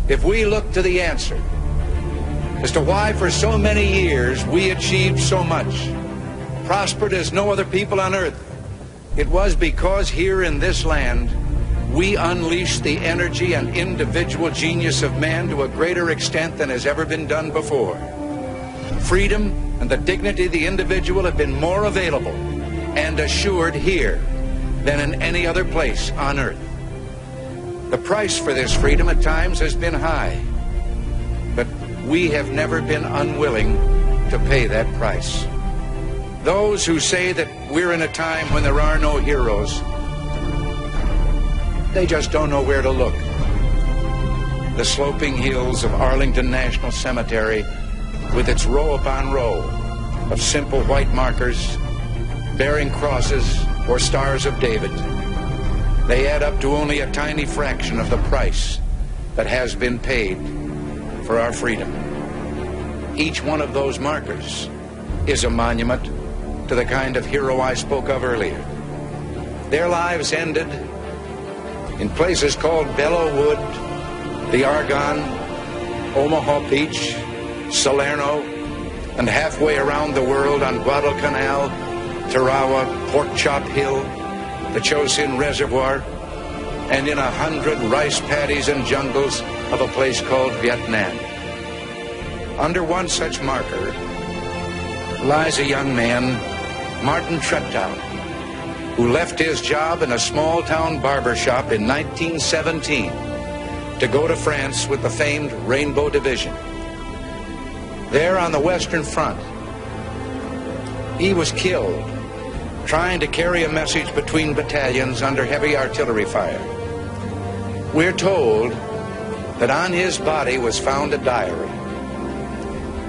if we look to the answer as to why for so many years we achieved so much, prospered as no other people on earth, it was because here in this land we unleashed the energy and individual genius of man to a greater extent than has ever been done before. Freedom and the dignity of the individual have been more available and assured here than in any other place on earth. The price for this freedom at times has been high, but we have never been unwilling to pay that price. Those who say that we're in a time when there are no heroes, they just don't know where to look. The sloping hills of Arlington National Cemetery, with its row upon row of simple white markers bearing crosses or stars of David, they add up to only a tiny fraction of the price that has been paid for our freedom. Each one of those markers is a monument to the kind of hero I spoke of earlier. Their lives ended in places called Belleau Wood, the Argonne, Omaha Beach, Salerno, and halfway around the world on Guadalcanal, Tarawa, Pork Chop Hill, the Chosin Reservoir, and in 100 rice paddies and jungles of a place called Vietnam. Under one such marker lies a young man, Martin Treptow, who left his job in a small-town barber shop in 1917 to go to France with the famed Rainbow Division. There on the Western Front, he was killed trying to carry a message between battalions under heavy artillery fire. We're told that on his body was found a diary.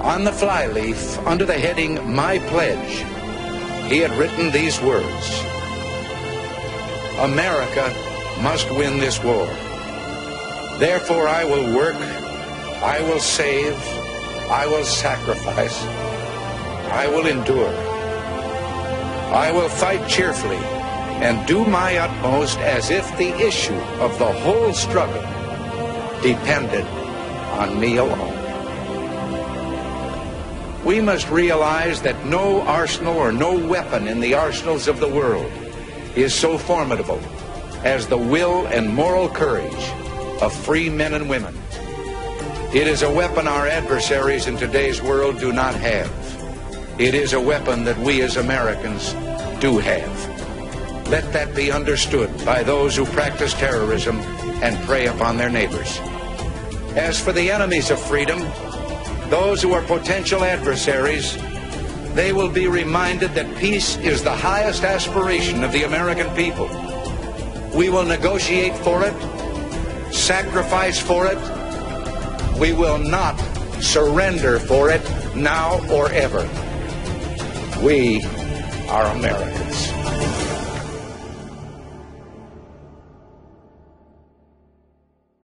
On the flyleaf, under the heading, My Pledge, he had written these words: America must win this war. Therefore I will work, I will save, I will sacrifice, I will endure. I will fight cheerfully and do my utmost as if the issue of the whole struggle depended on me alone. We must realize that no arsenal or no weapon in the arsenals of the world is so formidable as the will and moral courage of free men and women. It is a weapon our adversaries in today's world do not have. It is a weapon that we as Americans do have. Let that be understood by those who practice terrorism and prey upon their neighbors. As for the enemies of freedom, those who are potential adversaries, they will be reminded that peace is the highest aspiration of the American people. We will negotiate for it, sacrifice for it. We will not surrender for it now or ever. We are Americans.